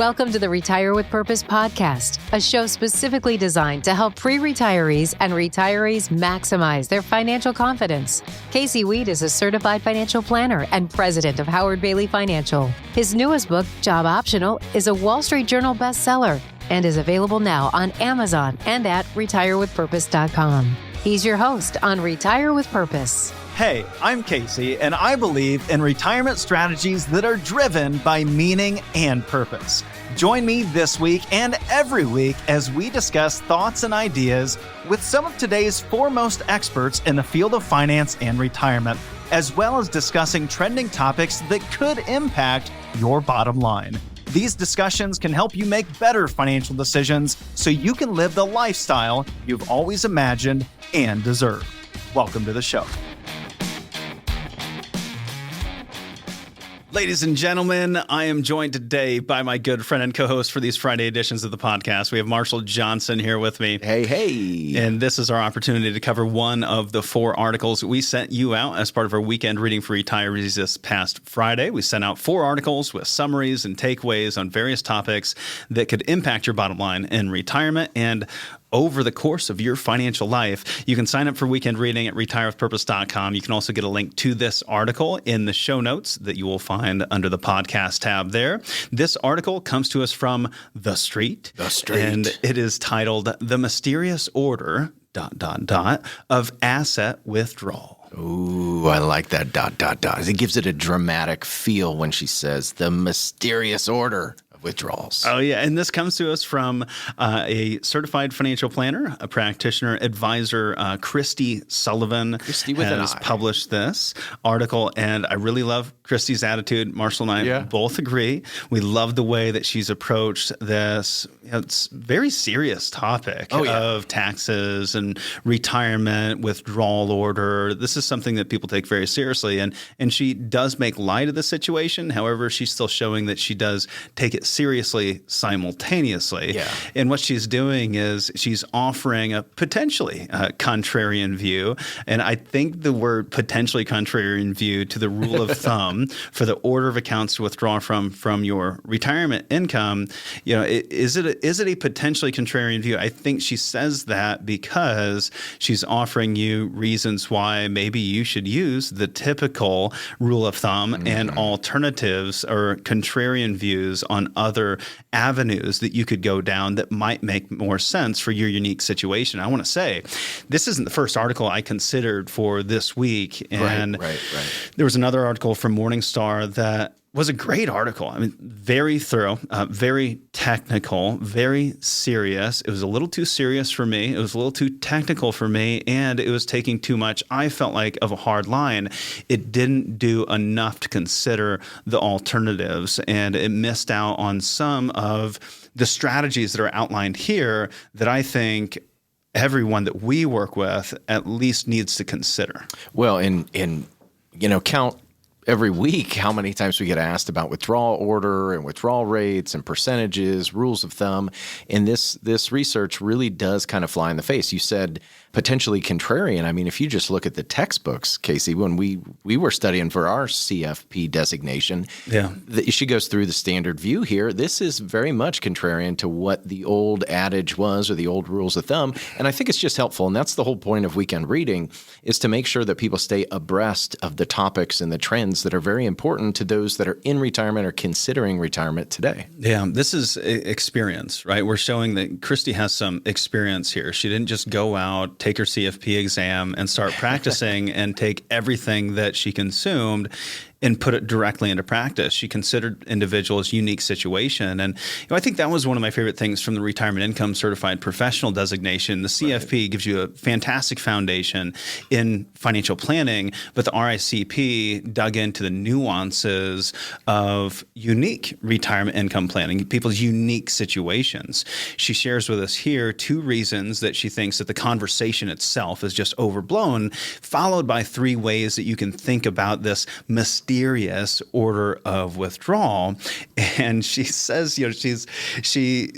Welcome to the Retire with Purpose podcast, a show specifically designed to help pre-retirees and retirees maximize their financial confidence. Casey Weed is a certified financial planner and president of Howard Bailey Financial. His newest book, Job Optional, is a Wall Street Journal bestseller and is available now on Amazon and at retirewithpurpose.com. He's your host on Retire with Purpose. Hey, I'm Casey, and I believe in retirement strategies that are driven by meaning and purpose. Join me this week and every week as we discuss thoughts and ideas with some of today's foremost experts in the field of finance and retirement, as well as discussing trending topics that could impact your bottom line. These discussions can help you make better financial decisions so you can live the lifestyle you've always imagined and deserve. Welcome to the show. Ladies and gentlemen, I am joined today by my good friend and co-host for these Friday editions of the podcast. We have Marshall Johnson here with me. Hey. And this is our opportunity to cover one of the 4 articles we sent you out as part of our weekend reading for retirees this past Friday. We sent out 4 articles with summaries and takeaways on various topics that could impact your bottom line in retirement and over the course of your financial life. You can sign up for weekend reading at retirewithpurpose.com. You can also get a link to this article in the show notes that you will find under the podcast tab there. This article comes to us from The Street. And it is titled The Mysterious Order, ... of Asset Withdrawal. Ooh, I like that ... It gives it a dramatic feel when she says the mysterious order of withdrawals. Oh, yeah. And this comes to us from a certified financial planner, a practitioner, advisor, Christy Sullivan. Christy with has an I. published this article. And I really love Christy's attitude. Marshall and I both agree. We love the way that she's approached this. It's very serious topic of taxes and retirement, withdrawal order. This is something that people take very seriously. And she does make light of the situation. However, she's still showing that she does take it seriously simultaneously. Yeah. And what she's doing is she's offering a potentially contrarian view. And I think the word potentially contrarian view to the rule of thumb for the order of accounts to withdraw from your retirement income, is it a potentially contrarian view? I think she says that because she's offering you reasons why maybe you should use the typical rule of thumb and alternatives or contrarian views on other avenues that you could go down that might make more sense for your unique situation. I want to say this isn't the first article I considered for this week. And right. There was another article from Morningstar that was a great article. I mean, very thorough, very technical, very serious. It was a little too serious for me. It was a little too technical for me, and it was taking too much, I felt like, of a hard line. It didn't do enough to consider the alternatives, and it missed out on some of the strategies that are outlined here that I think everyone that we work with at least needs to consider. Well, count every week how many times we get asked about withdrawal order and withdrawal rates and percentages, rules of thumb. And this research really does kind of fly in the face. You said potentially contrarian. I mean, if you just look at the textbooks, Casey, when we were studying for our CFP designation, she goes through the standard view here. This is very much contrarian to what the old adage was or the old rules of thumb. And I think it's just helpful. And that's the whole point of weekend reading, is to make sure that people stay abreast of the topics and the trends that are very important to those that are in retirement or considering retirement today. Yeah, this is experience, right? We're showing that Christy has some experience here. She didn't just go out, take her CFP exam and start practicing and take everything that she consumed and put it directly into practice. She considered individuals' unique situation. And I think that was one of my favorite things from the Retirement Income Certified Professional designation. The CFP gives you a fantastic foundation in financial planning, but the RICP dug into the nuances of unique retirement income planning, people's unique situations. She shares with us here 2 reasons that she thinks that the conversation itself is just overblown, followed by 3 ways that you can think about this mysterious order of withdrawal. And she says, she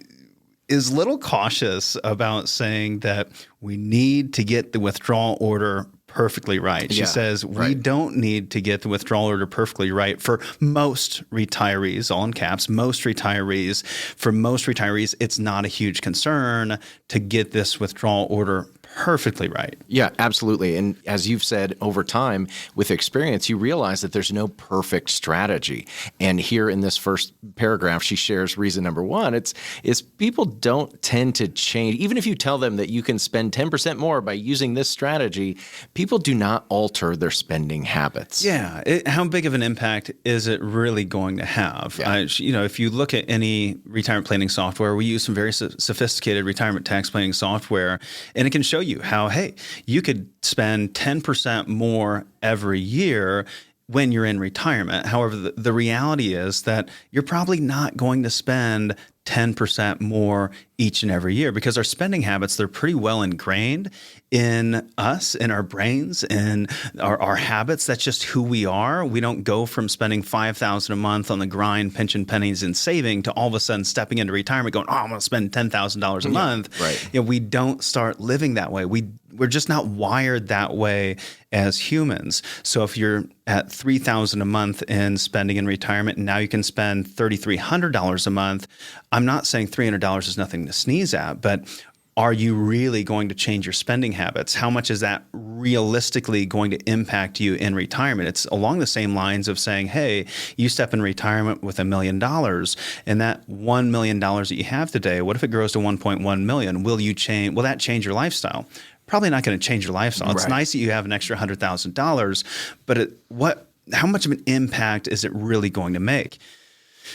is a little cautious about saying that we need to get the withdrawal order perfectly right. She says we don't need to get the withdrawal order perfectly right for most retirees, all in caps, most retirees. For most retirees, it's not a huge concern to get this withdrawal order perfectly right. Yeah, absolutely. And as you've said, over time, with experience, you realize that there's no perfect strategy. And here in this first paragraph, she shares reason number one. It's people don't tend to change. Even if you tell them that you can spend 10% more by using this strategy, people do not alter their spending habits. Yeah. How big of an impact is it really going to have? Yeah. If you look at any retirement planning software, we use some very sophisticated retirement tax planning software, and it can show you how, hey, you could spend 10% more every year when you're in retirement. However, the reality is that you're probably not going to spend 10% more each and every year because our spending habits, they're pretty well ingrained in us, in our brains, in our habits. That's just who we are. We don't go from spending $5,000 a month on the grind, pinching pennies and saving to all of a sudden stepping into retirement going, I'm going to spend $10,000 a month. Right. We don't start living that way. We're just not wired that way as humans. So if you're at $3,000 a month in spending in retirement, and now you can spend $3,300 a month, I'm not saying $300 is nothing to sneeze at, but are you really going to change your spending habits? How much is that realistically going to impact you in retirement? It's along the same lines of saying, hey, you step in retirement with $1 million, and that $1 million that you have today, what if it grows to 1.1 million? Will that change your lifestyle? Probably not going to change your lifestyle. It's nice that you have an extra $100,000, but how much of an impact is it really going to make?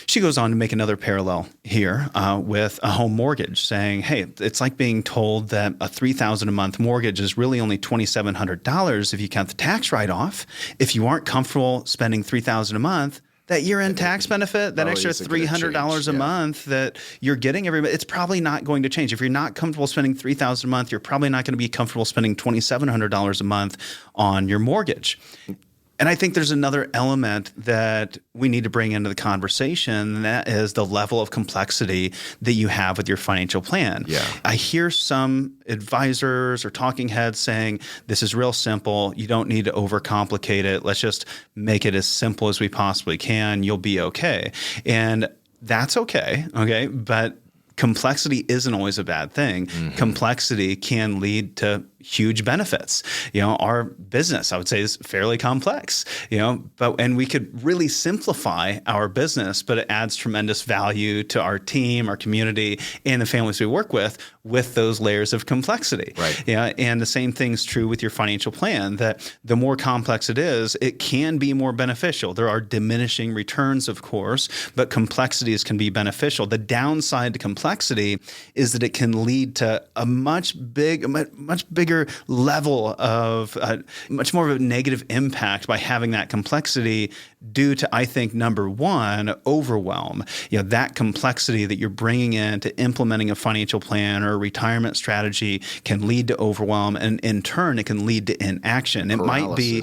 She goes on to make another parallel here with a home mortgage, saying, hey, it's like being told that a $3,000 a month mortgage is really only $2,700 if you count the tax write-off. If you aren't comfortable spending $3,000 a month, that year-end tax benefit, that extra $300 a month that you're getting every month, it's probably not going to change. If you're not comfortable spending $3,000 a month, you're probably not going to be comfortable spending $2,700 a month on your mortgage. And I think there's another element that we need to bring into the conversation, and that is the level of complexity that you have with your financial plan. Yeah. I hear some advisors or talking heads saying, this is real simple. You don't need to overcomplicate it. Let's just make it as simple as we possibly can. You'll be okay. And that's okay. Okay. But complexity isn't always a bad thing. Mm-hmm. Complexity can lead to huge benefits. Our business, I would say, is fairly complex, and we could really simplify our business, but it adds tremendous value to our team, our community, and the families we work with those layers of complexity. Right. And the same thing's true with your financial plan, that the more complex it is, it can be more beneficial. There are diminishing returns, of course, but complexities can be beneficial. The downside to complexity is that it can lead to a much bigger level of much more of a negative impact by having that complexity due to, I think, number one, overwhelm. That complexity that you're bringing into implementing a financial plan or a retirement strategy can lead to overwhelm, and in turn, it can lead to inaction. It might be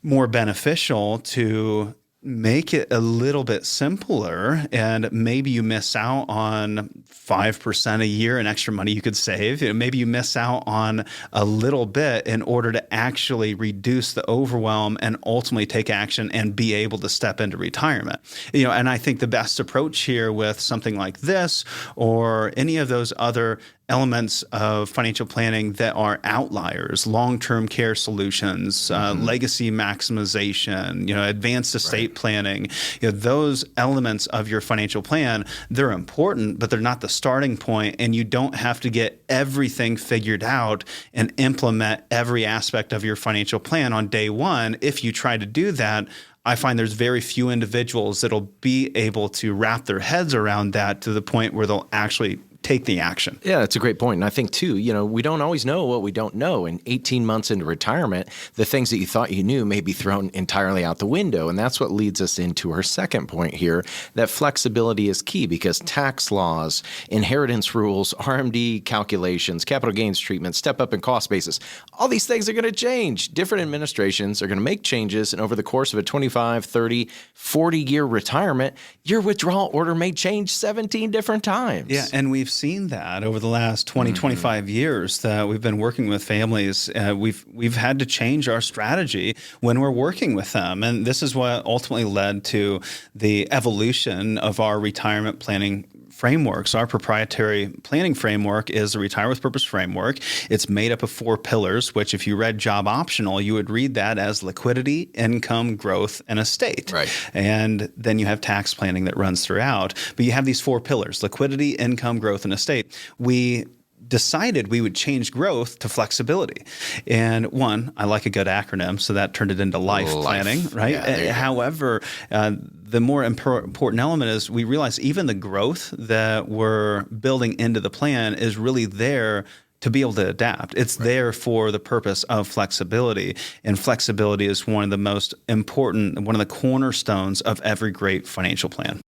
more beneficial to make it a little bit simpler, and maybe you miss out on 5% a year in extra money you could save. Maybe you miss out on a little bit in order to actually reduce the overwhelm and ultimately take action and be able to step into retirement. And I think the best approach here with something like this or any of those other elements of financial planning that are outliers, long-term care solutions, legacy maximization, advanced estate planning, those elements of your financial plan, they're important, but they're not the starting point, and you don't have to get everything figured out and implement every aspect of your financial plan on day one. If you try to do that, I find there's very few individuals that'll be able to wrap their heads around that to the point where they'll actually take the action. Yeah, that's a great point. And I think, too, we don't always know what we don't know. And 18 months into retirement, the things that you thought you knew may be thrown entirely out the window. And that's what leads us into our second point here, that flexibility is key because tax laws, inheritance rules, RMD calculations, capital gains treatment, step up in cost basis, all these things are going to change. Different administrations are going to make changes. And over the course of a 25, 30, 40-year retirement, your withdrawal order may change 17 different times. Yeah, and we've seen that over the last 20, 25 years that we've been working with families. We've had to change our strategy when we're working with them. And this is what ultimately led to the evolution of our retirement planning frameworks. Our proprietary planning framework is the Retire with Purpose framework. It's made up of 4 pillars, which if you read Job Optional, you would read that as liquidity, income, growth, and estate. Right. And then you have tax planning that runs throughout. But you have these 4 pillars: liquidity, income, growth, and estate. We decided we would change growth to flexibility. And one, I like a good acronym, so that turned it into life planning, right? Yeah, however, the more important element is we realize even the growth that we're building into the plan is really there to be able to adapt. It's there for the purpose of flexibility. And flexibility is one of the most important, one of the cornerstones of every great financial plan.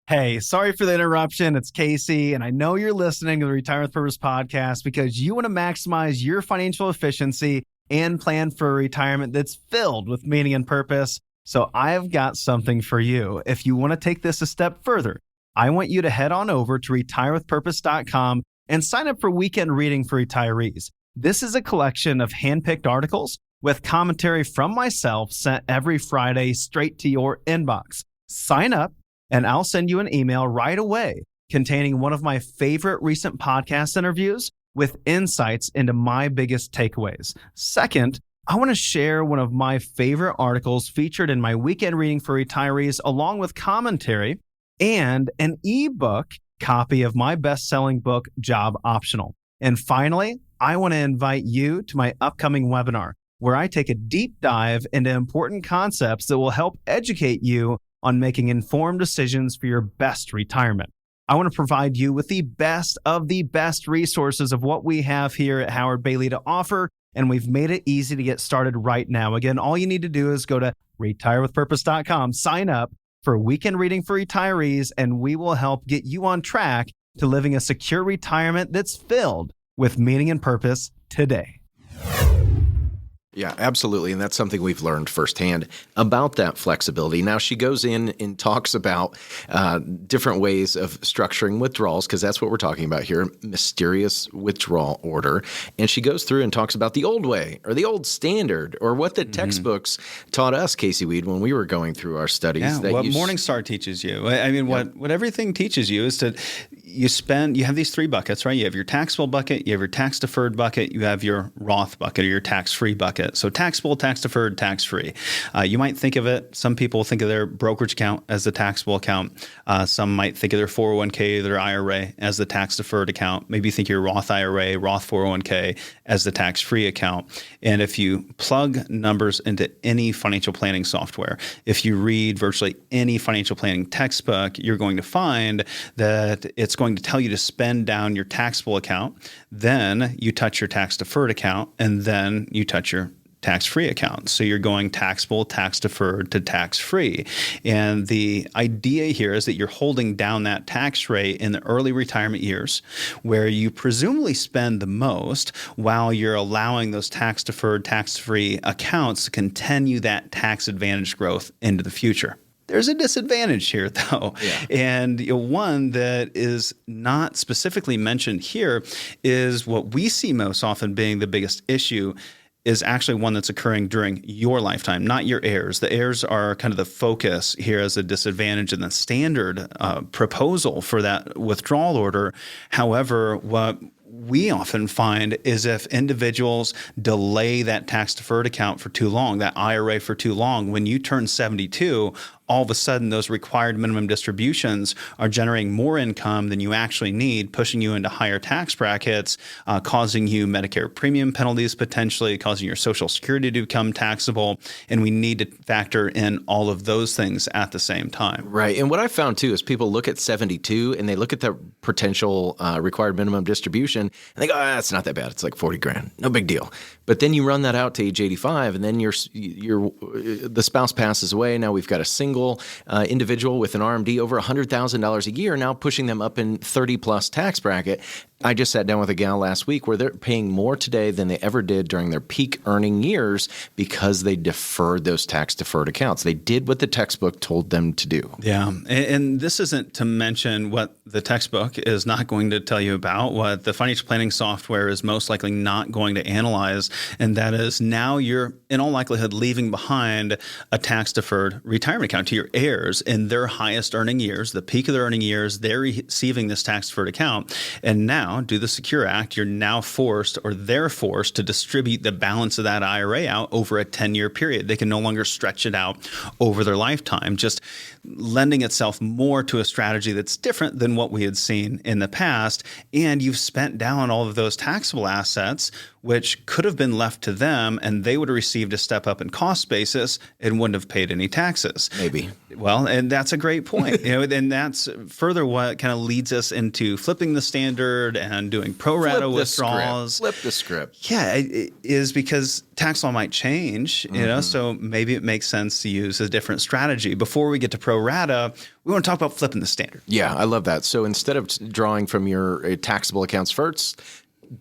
Hey, sorry for the interruption. It's Casey, and I know you're listening to the Retire with Purpose podcast because you want to maximize your financial efficiency and plan for a retirement that's filled with meaning and purpose. So I've got something for you. If you want to take this a step further, I want you to head on over to retirewithpurpose.com and sign up for Weekend Reading for Retirees. This is a collection of handpicked articles with commentary from myself sent every Friday straight to your inbox. Sign up, and I'll send you an email right away containing one of my favorite recent podcast interviews with insights into my biggest takeaways. Second, I want to share one of my favorite articles featured in my Weekend Reading for Retirees, along with commentary and an ebook copy of my best-selling book, Job Optional. And finally, I want to invite you to my upcoming webinar, where I take a deep dive into important concepts that will help educate you on making informed decisions for your best retirement. I want to provide you with the best of the best resources of what we have here at Howard Bailey to offer, and we've made it easy to get started right now. Again, all you need to do is go to retirewithpurpose.com, sign up for Weekend Reading for Retirees, and we will help get you on track to living a secure retirement that's filled with meaning and purpose today. Yeah, absolutely. And that's something we've learned firsthand about that flexibility. Now, she goes in and talks about different ways of structuring withdrawals, because that's what we're talking about here, mysterious withdrawal order. And she goes through and talks about the old way or the old standard or what the textbooks taught us, Casey Weed, when we were going through our studies. Yeah, what Morningstar teaches you. I mean, what everything teaches you is that you have these 3 buckets, right? You have your taxable bucket, you have your tax-deferred bucket, you have your Roth bucket or your tax-free bucket. So taxable, tax-deferred, tax-free. You might think of it, some people think of their brokerage account as the taxable account. Some might think of their 401k, their IRA as the tax-deferred account. Maybe you think your Roth IRA, Roth 401k as the tax-free account. And if you plug numbers into any financial planning software, if you read virtually any financial planning textbook, you're going to find that it's going to tell you to spend down your taxable account, then you touch your tax-deferred account, and then you touch your tax-free account. So you're going taxable, tax-deferred to tax-free. And the idea here is that you're holding down that tax rate in the early retirement years where you presumably spend the most while you're allowing those tax-deferred, tax-free accounts to continue that tax advantage growth into the future. There's a disadvantage here, though. Yeah. And one that is not specifically mentioned here is what we see most often being the biggest issue is actually one that's occurring during your lifetime, not your heirs. The heirs are kind of the focus here as a disadvantage in the standard proposal for that withdrawal order. However, what we often find is if individuals delay that tax-deferred account for too long, that IRA for too long, when you turn 72, all of a sudden those required minimum distributions are generating more income than you actually need, pushing you into higher tax brackets, causing you Medicare premium penalties potentially, causing your Social Security to become taxable. And we need to factor in all of those things at the same time. Right. And what I found too is people look at 72 and they look at the potential required minimum distribution and they go, it's not that bad. It's like 40 grand. No big deal. But then you run that out to age 85 and then the spouse passes away. Now we've got a single single individual with an RMD over $100,000 a year, now pushing them up in 30-plus tax bracket. I just sat down with a gal last week where they're paying more today than they ever did during their peak earning years because they deferred those tax-deferred accounts. They did what the textbook told them to do. Yeah, and this isn't to mention what the textbook is not going to tell you about, what the financial planning software is most likely not going to analyze, and that is now you're, in all likelihood, leaving behind a tax-deferred retirement account to your heirs in their highest earning years, the peak of their earning years. They're receiving this tax-deferred account, and now, due to the Secure Act, you're now forced, or they're forced, to distribute the balance of that IRA out over a 10-year period. They can no longer stretch it out over their lifetime, just lending itself more to a strategy that's different than what we had seen in the past. And you've spent down all of those taxable assets, which could have been left to them, and they would have received a step up in cost basis and wouldn't have paid any taxes. Maybe. Well, and that's a great point. And that's further what kind of leads us into flipping the standard and doing pro rata withdrawals. Flip the script. Yeah, it is because tax law might change, so maybe it makes sense to use a different strategy. Before we get to pro rata, we want to talk about flipping the standard. Yeah, I love that. So instead of drawing from your taxable accounts first,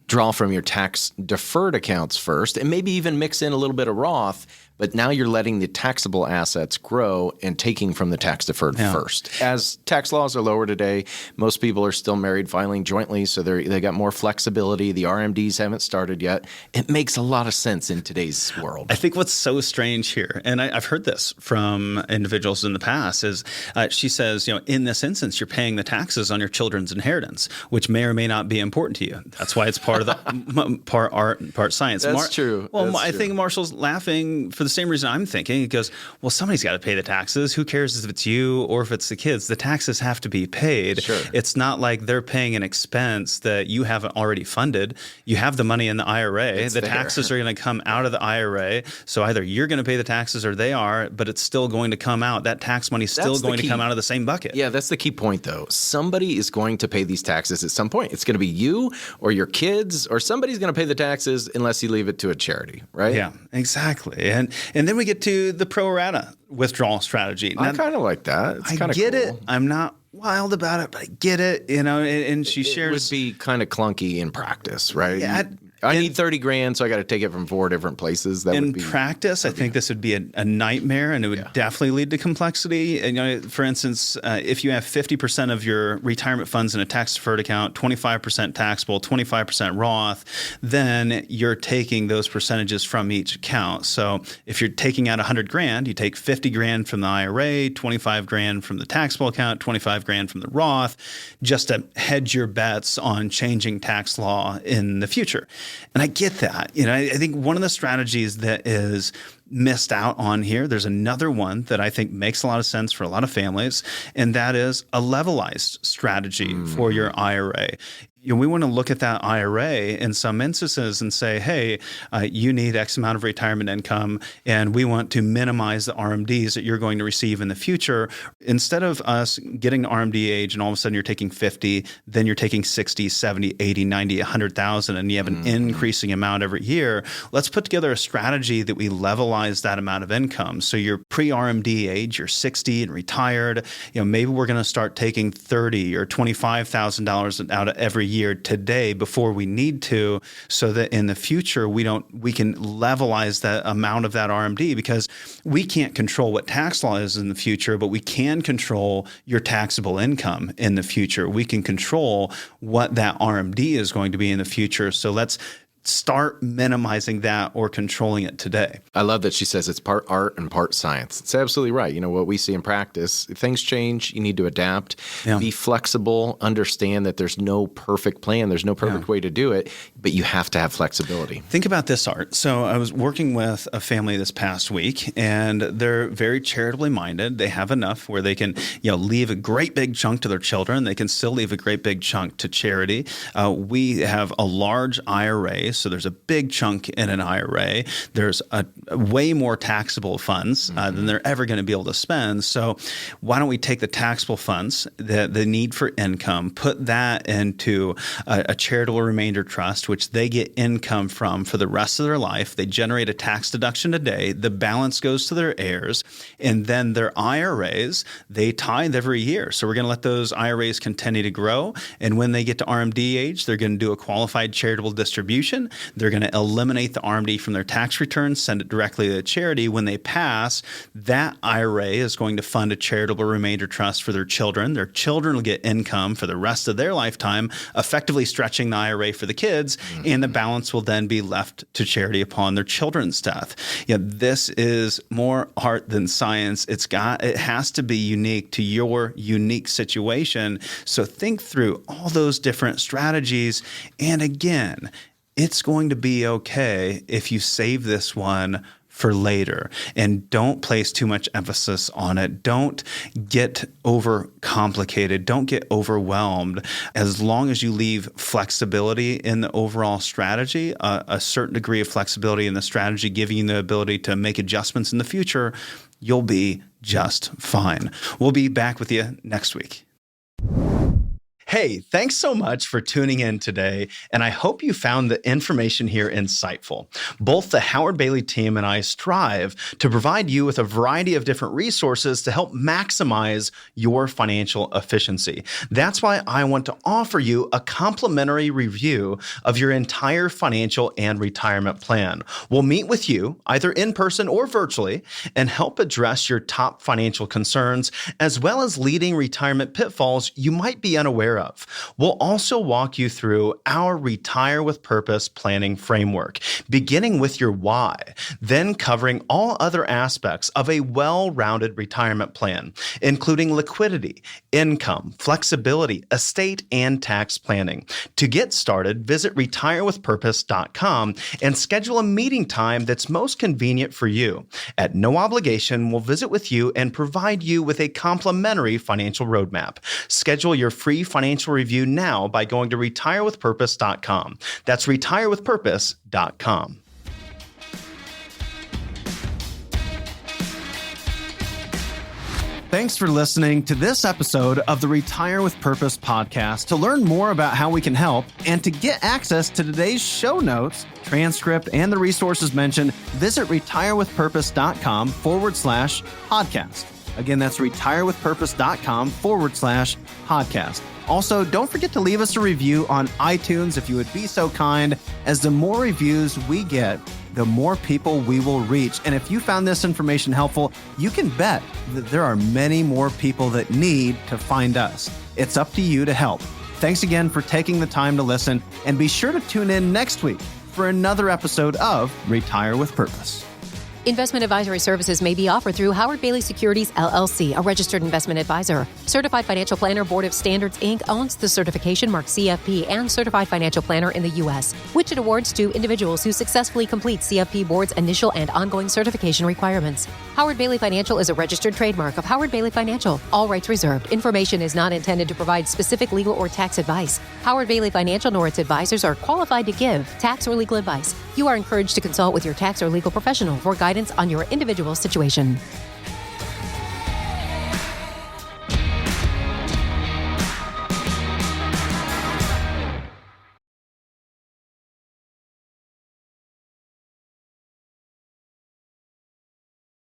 draw from your tax deferred accounts first, and maybe even mix in a little bit of Roth. But now you're letting the taxable assets grow and taking from the tax deferred first. As tax laws are lower today, most people are still married filing jointly, so they got more flexibility. The RMDs haven't started yet. It makes a lot of sense in today's world. I think what's so strange here, and I've heard this from individuals in the past, is she says, in this instance, you're paying the taxes on your children's inheritance, which may or may not be important to you. That's why it's part of the part art and part science. That's true. Well, I think Marshall's laughing for the same reason I'm thinking. He goes, well, somebody's got to pay the taxes. Who cares if it's you or if it's the kids? The taxes have to be paid. Sure. It's not like they're paying an expense that you haven't already funded. You have the money in the IRA. The taxes are going to come out of the IRA. So either you're going to pay the taxes or they are, but it's still going to come out. That tax money is still going to come out of the same bucket. Yeah, that's the key point, though. Somebody is going to pay these taxes at some point. It's going to be you or your kids, or somebody's going to pay the taxes unless you leave it to a charity, right? Yeah, exactly. And then we get to the pro rata withdrawal strategy. Now, I kind of like that. It's kind of cool. I get it. I'm not wild about it, but I get it. And she shares. It would be kind of clunky in practice, right? Yeah. I need 30 grand, so I got to take it from 4 different places. In practice, I think this would be a nightmare, and it would definitely lead to complexity. And, for instance, if you have 50% of your retirement funds in a tax-deferred account, 25% taxable, 25% Roth, then you're taking those percentages from each account. So if you're taking out 100 grand, you take 50 grand from the IRA, 25 grand from the taxable account, 25 grand from the Roth, just to hedge your bets on changing tax law in the future. And I get that. I think one of the strategies that is missed out on here, there's another one that I think makes a lot of sense for a lot of families, and that is a levelized strategy for your IRA. We want to look at that IRA in some instances and say, hey, you need X amount of retirement income, and we want to minimize the RMDs that you're going to receive in the future. Instead of us getting to RMD age and all of a sudden you're taking 50, then you're taking 60, 70, 80, 90, 100,000, and you have an increasing amount every year. Let's put together a strategy that we levelize that amount of income. So you're pre-RMD age, you're 60 and retired. Maybe we're going to start taking $30,000 or $25,000 out of every year today before we need to, so that in the future we can levelize that amount of that RMD, because we can't control what tax law is in the future, but we can control your taxable income in the future. We can control what that RMD is going to be in the future. So let's start minimizing that or controlling it today. I love that she says it's part art and part science. It's absolutely right. What we see in practice, if things change, you need to adapt, be flexible, understand that there's no perfect plan. There's no perfect way to do it, but you have to have flexibility. Think about this, Art. So I was working with a family this past week, and they're very charitably minded. They have enough where they can, leave a great big chunk to their children. They can still leave a great big chunk to charity. We have a large IRA, So there's a big chunk in an IRA. There's a way more taxable funds than they're ever going to be able to spend. So why don't we take the taxable funds, the need for income, put that into a charitable remainder trust, which they get income from for the rest of their life. They generate a tax deduction today. The balance goes to their heirs. And then their IRAs, they tithe every year. So we're going to let those IRAs continue to grow. And when they get to RMD age, they're going to do a qualified charitable distribution. They're going to eliminate the RMD from their tax returns, send it directly to the charity. When they pass, that IRA is going to fund a charitable remainder trust for their children. Their children will get income for the rest of their lifetime, effectively stretching the IRA for the kids, and the balance will then be left to charity upon their children's death. This is more art than science. It has to be unique to your unique situation. So think through all those different strategies. And again, it's going to be okay if you save this one for later, and don't place too much emphasis on it. Don't get overcomplicated. Don't get overwhelmed. As long as you leave flexibility in the overall strategy, a certain degree of flexibility in the strategy, giving you the ability to make adjustments in the future, you'll be just fine. We'll be back with you next week. Hey, thanks so much for tuning in today, and I hope you found the information here insightful. Both the Howard Bailey team and I strive to provide you with a variety of different resources to help maximize your financial efficiency. That's why I want to offer you a complimentary review of your entire financial and retirement plan. We'll meet with you either in person or virtually and help address your top financial concerns, as well as leading retirement pitfalls you might be unaware of. We'll also walk you through our Retire with Purpose planning framework, beginning with your why, then covering all other aspects of a well-rounded retirement plan, including liquidity, income, flexibility, estate, and tax planning. To get started, visit retirewithpurpose.com and schedule a meeting time that's most convenient for you. At no obligation, we'll visit with you and provide you with a complimentary financial roadmap. Schedule your free financial review now by going to retirewithpurpose.com. That's retirewithpurpose.com. Thanks for listening to this episode of the Retire with Purpose podcast. To learn more about how we can help and to get access to today's show notes, transcript, and the resources mentioned, visit retirewithpurpose.com/podcast. Again, that's retirewithpurpose.com/podcast. Also, don't forget to leave us a review on iTunes if you would be so kind, as the more reviews we get, the more people we will reach. And if you found this information helpful, you can bet that there are many more people that need to find us. It's up to you to help. Thanks again for taking the time to listen, and be sure to tune in next week for another episode of Retire with Purpose. Investment advisory services may be offered through Howard Bailey Securities, LLC, a registered investment advisor. Certified Financial Planner Board of Standards, Inc. owns the certification mark CFP and Certified Financial Planner in the U.S., which it awards to individuals who successfully complete CFP Board's initial and ongoing certification requirements. Howard Bailey Financial is a registered trademark of Howard Bailey Financial. All rights reserved. Information is not intended to provide specific legal or tax advice. Howard Bailey Financial nor its advisors are qualified to give tax or legal advice. You are encouraged to consult with your tax or legal professional for guidance on your individual situation.